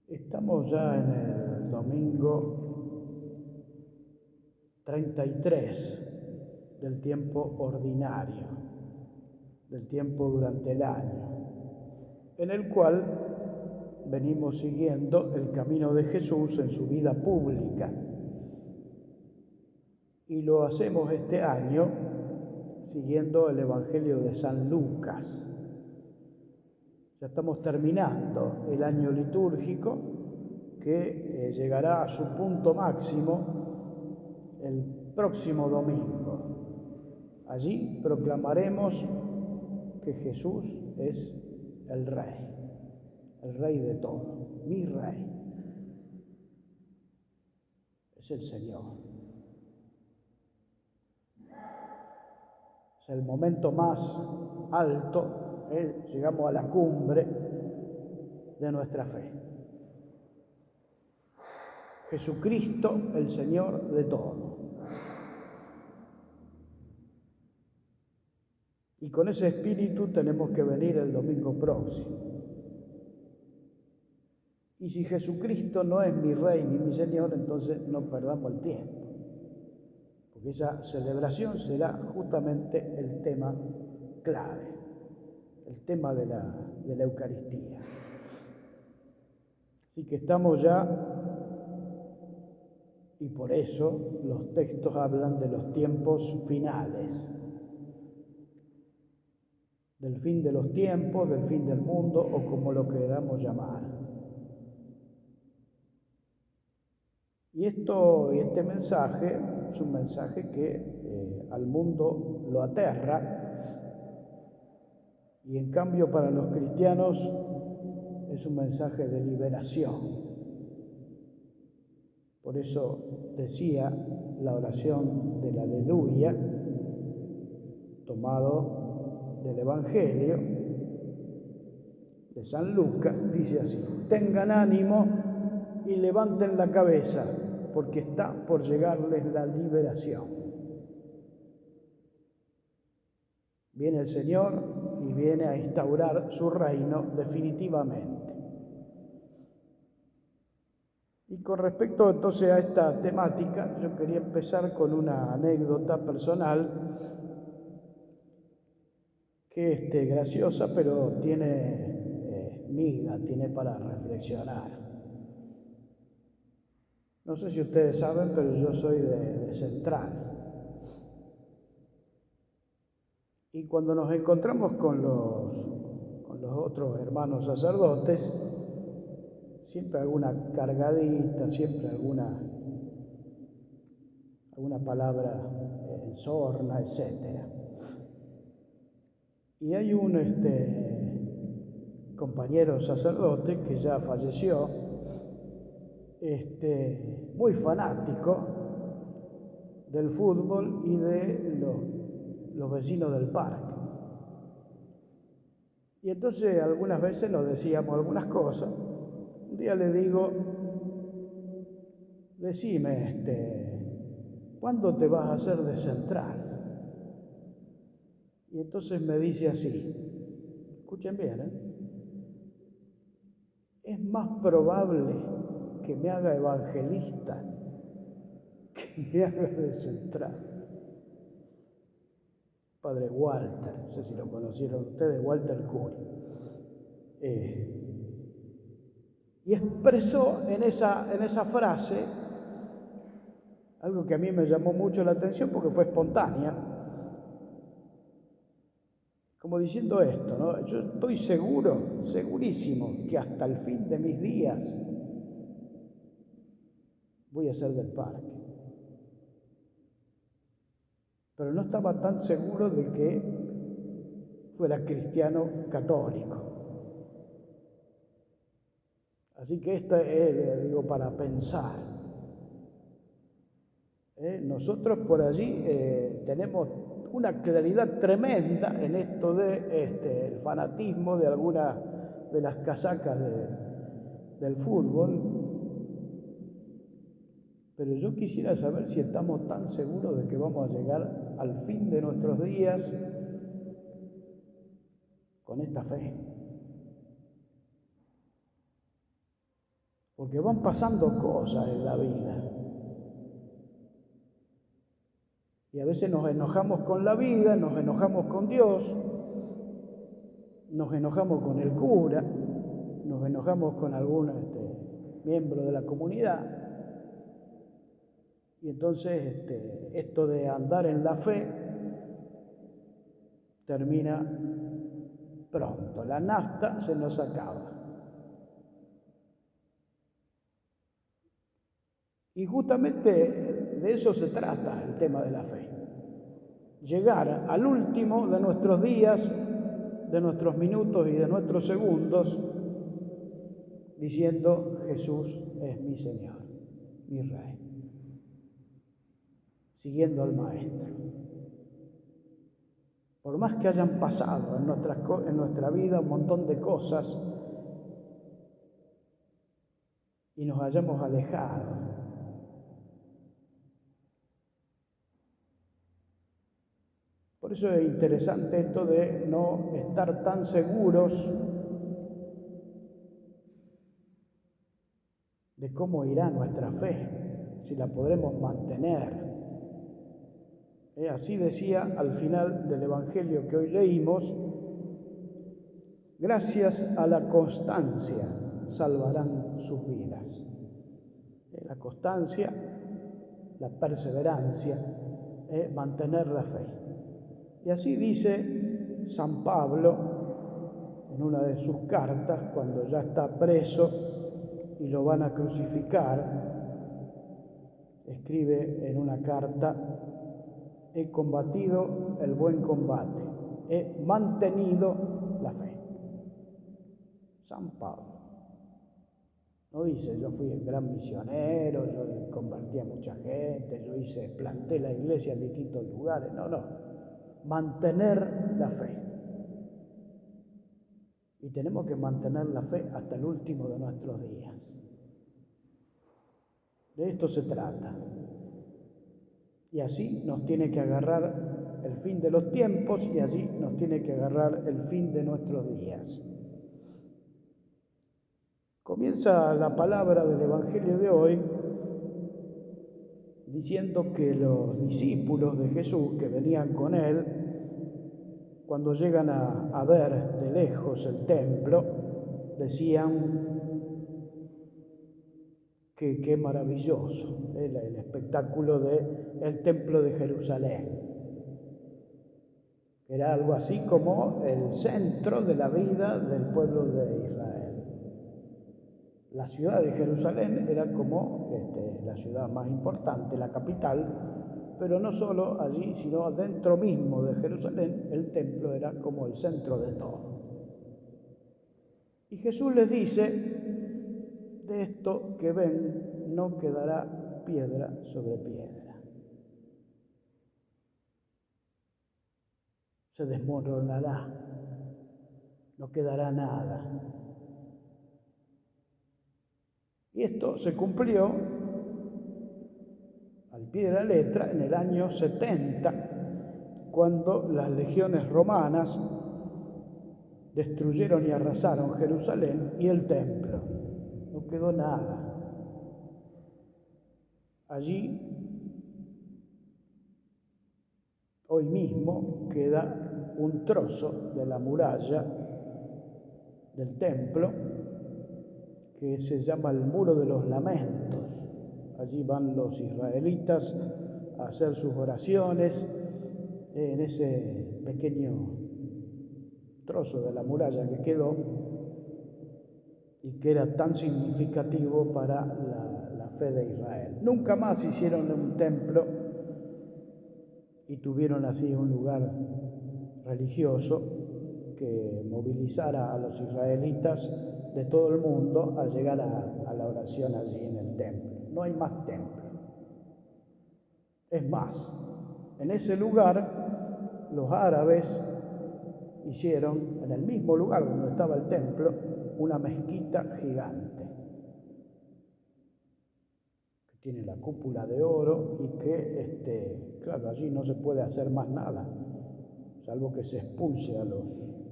Estamos ya en el domingo 33 del tiempo ordinario, del tiempo durante el año, en el cual venimos siguiendo el camino de Jesús en su vida pública. Y lo hacemos este año siguiendo el Evangelio de San Lucas. Ya estamos terminando el año litúrgico que llegará a su punto máximo el próximo domingo. Allí proclamaremos que Jesús es el Rey de todo, mi Rey. Es el Señor. Es el momento más alto. Llegamos a la cumbre de nuestra fe. Jesucristo, el Señor de todo. Y con ese espíritu tenemos que venir el domingo próximo. Y si Jesucristo no es mi Rey ni mi Señor, entonces no perdamos el tiempo. Porque esa celebración será justamente el tema clave. El tema de la Eucaristía. Así que estamos ya, y por eso los textos hablan de los tiempos finales, del fin de los tiempos, del fin del mundo, o como lo queramos llamar. Y este mensaje es un mensaje que al mundo lo aterra. Y en cambio para los cristianos es un mensaje de liberación. Por eso decía la oración del Aleluya, tomado del Evangelio de San Lucas, dice así: tengan ánimo y levanten la cabeza, porque está por llegarles la liberación. Viene el Señor y viene a instaurar su reino definitivamente. Y con respecto entonces a esta temática, yo quería empezar con una anécdota personal que es graciosa, pero tiene miga, tiene para reflexionar. No sé si ustedes saben, pero yo soy de Central. Y cuando nos encontramos con los otros hermanos sacerdotes, siempre alguna cargadita, siempre alguna palabra en sorna, etc. Y hay un compañero sacerdote que ya falleció, muy fanático del fútbol y de los vecinos del parque. Y entonces algunas veces nos decíamos algunas cosas. Un día le digo: decime, ¿cuándo te vas a hacer de Central? Y entonces me dice así, escuchen bien, es más probable que me haga evangelista que me haga de Central. Padre Walter, no sé si lo conocieron ustedes, Walter Curi. Y expresó en esa frase algo que a mí me llamó mucho la atención porque fue espontánea, como diciendo esto, ¿no? Yo estoy seguro, segurísimo, que hasta el fin de mis días voy a ser del parque. Pero no estaba tan seguro de que fuera cristiano católico. Así que esto es, digo, para pensar. Nosotros por allí tenemos una claridad tremenda en esto de el fanatismo de algunas de las casacas del fútbol, pero yo quisiera saber si estamos tan seguros de que vamos a llegar al fin de nuestros días con esta fe. porque van pasando cosas en la vida. Y a veces nos enojamos con la vida, nos enojamos con Dios, nos enojamos con el cura, nos enojamos con algún miembro de la comunidad. Y entonces esto de andar en la fe termina pronto, la nafta se nos acaba. Y justamente de eso se trata el tema de la fe. Llegar al último de nuestros días, de nuestros minutos y de nuestros segundos, diciendo: Jesús es mi Señor, mi Rey. Siguiendo al Maestro. Por más que hayan pasado en nuestra vida un montón de cosas y nos hayamos alejado, por eso es interesante esto de no estar tan seguros de cómo irá nuestra fe, si la podremos mantener. Así decía al final del Evangelio que hoy leímos: gracias a la constancia salvarán sus vidas. La constancia, la perseverancia, mantener la fe. Y así dice San Pablo en una de sus cartas, cuando ya está preso y lo van a crucificar, escribe en una carta: he combatido el buen combate, he mantenido la fe. San Pablo. No dice: yo fui el gran misionero, yo convertí a mucha gente, yo planté la iglesia en distintos lugares. No. Mantener la fe. Y tenemos que mantener la fe hasta el último de nuestros días. De esto se trata. Y así nos tiene que agarrar el fin de los tiempos y así nos tiene que agarrar el fin de nuestros días. Comienza la palabra del Evangelio de hoy diciendo que los discípulos de Jesús que venían con él, cuando llegan a ver de lejos el templo, decían que qué maravilloso el espectáculo del templo de Jerusalén. Era algo así como el centro de la vida del pueblo de Israel. La ciudad de Jerusalén era como la ciudad más importante, la capital, pero no solo allí, sino dentro mismo de Jerusalén, el templo era como el centro de todo. Y Jesús les dice: de esto que ven no quedará piedra sobre piedra. Se desmoronará, no quedará nada. Y esto se cumplió al pie de la letra en el año 70, cuando las legiones romanas destruyeron y arrasaron Jerusalén y el templo. No quedó nada. Allí, hoy mismo, queda un trozo de la muralla del templo que se llama el Muro de los Lamentos. Allí van los israelitas a hacer sus oraciones en ese pequeño trozo de la muralla que quedó y que era tan significativo para la fe de Israel. Nunca más hicieron un templo y tuvieron así un lugar religioso que movilizara a los israelitas de todo el mundo a llegar a la oración allí en el templo. No hay más templo. Es más, en ese lugar los árabes hicieron, en el mismo lugar donde estaba el templo, una mezquita gigante que tiene la cúpula de oro y que, claro, allí no se puede hacer más nada, salvo que se expulse a los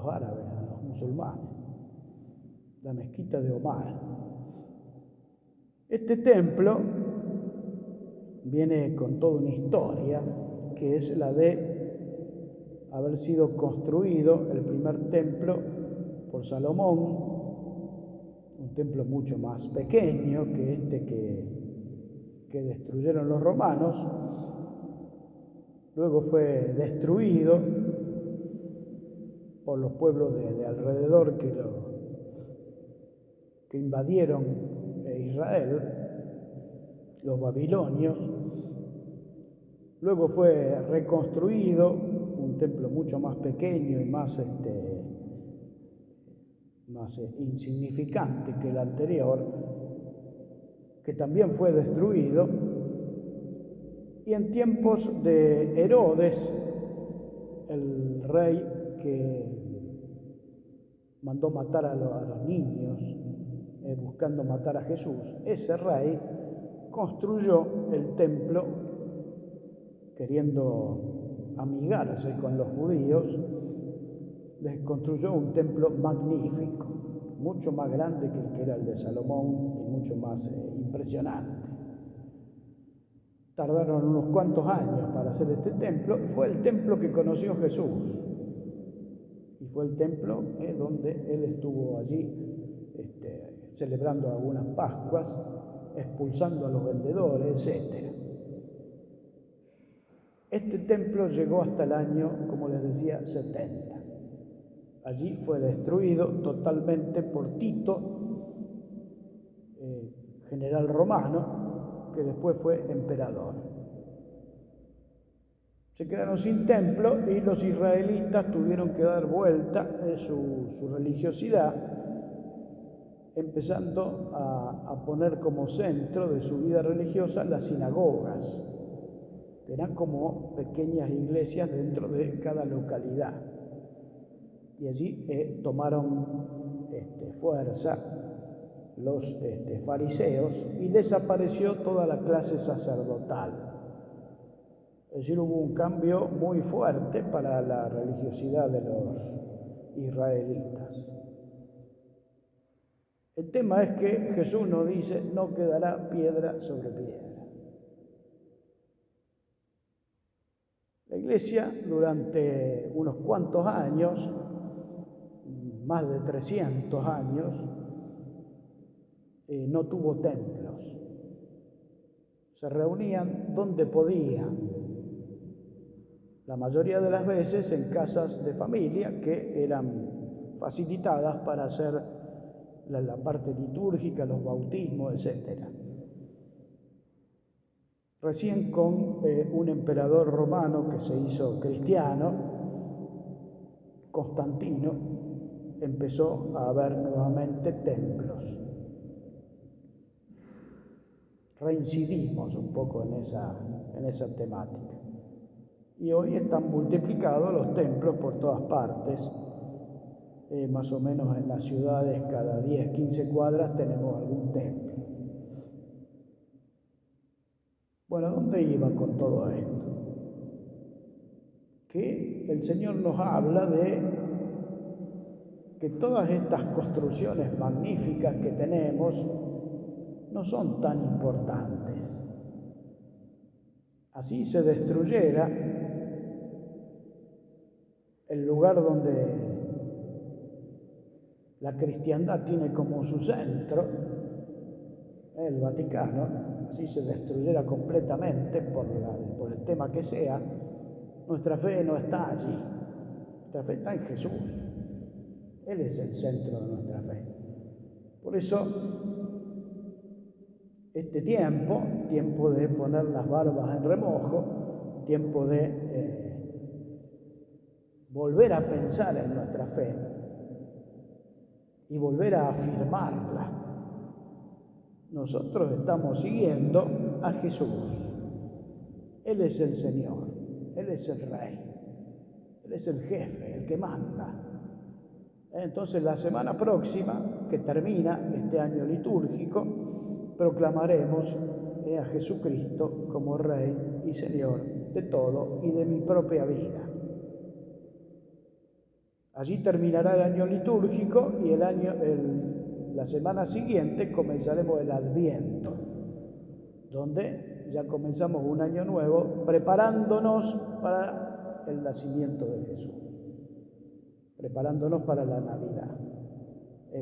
árabes, a los musulmanes. la mezquita de Omar. Este templo viene con toda una historia, que es la de haber sido construido el primer templo por Salomón, un templo mucho más pequeño que este que destruyeron los romanos. Luego fue destruido por los pueblos de alrededor que invadieron Israel, los babilonios. Luego fue reconstruido, un templo mucho más pequeño y más insignificante que el anterior, que también fue destruido. Y en tiempos de Herodes, el rey que mandó matar a los niños, buscando matar a Jesús, ese rey construyó el templo queriendo amigarse con los judíos. Les construyó un templo magnífico, mucho más grande que el que era el de Salomón y mucho más impresionante. Tardaron unos cuantos años para hacer este templo y fue el templo que conoció Jesús. Y fue el templo donde él estuvo allí celebrando algunas Pascuas, expulsando a los vendedores, etc. Este templo llegó hasta el año, como les decía, 70. Allí fue destruido totalmente por Tito, general romano, que después fue emperador. Se quedaron sin templo y los israelitas tuvieron que dar vuelta en su religiosidad, empezando a poner como centro de su vida religiosa las sinagogas, que eran como pequeñas iglesias dentro de cada localidad. Y allí tomaron fuerza los fariseos y desapareció toda la clase sacerdotal. Es decir, hubo un cambio muy fuerte para la religiosidad de los israelitas. El tema es que Jesús nos dice, no quedará piedra sobre piedra. La Iglesia durante unos cuantos años, más de 300 años, no tuvo templos. Se reunían donde podían, la mayoría de las veces en casas de familia que eran facilitadas para hacer la parte litúrgica, los bautismos, etc. Recién con un emperador romano que se hizo cristiano, Constantino, empezó a haber nuevamente templos. Reincidimos un poco en esa temática. Y hoy están multiplicados los templos por todas partes. Más o menos en las ciudades, cada 10, 15 cuadras tenemos algún templo. Bueno, ¿a dónde iba con todo esto? Que el Señor nos habla de que todas estas construcciones magníficas que tenemos no son tan importantes. Así se destruyera el lugar donde la cristiandad tiene como su centro, el Vaticano, si se destruyera completamente por el tema que sea, nuestra fe no está allí. Nuestra fe está en Jesús. Él es el centro de nuestra fe. Por eso, este tiempo de poner las barbas en remojo, tiempo de volver a pensar en nuestra fe y volver a afirmarla. Nosotros estamos siguiendo a Jesús. Él es el Señor, Él es el Rey, Él es el jefe, el que manda. Entonces la semana próxima, que termina este año litúrgico, proclamaremos a Jesucristo como Rey y Señor de todo y de mi propia vida. Allí terminará el año litúrgico y el la semana siguiente comenzaremos el Adviento, donde ya comenzamos un año nuevo preparándonos para el nacimiento de Jesús, preparándonos para la Navidad.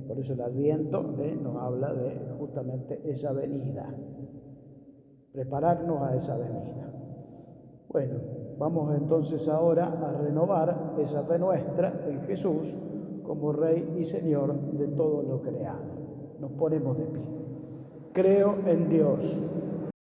Por eso el Adviento nos habla de justamente esa venida, prepararnos a esa venida. Bueno, vamos entonces ahora a renovar esa fe nuestra en Jesús como Rey y Señor de todo lo creado. Nos ponemos de pie. Creo en Dios,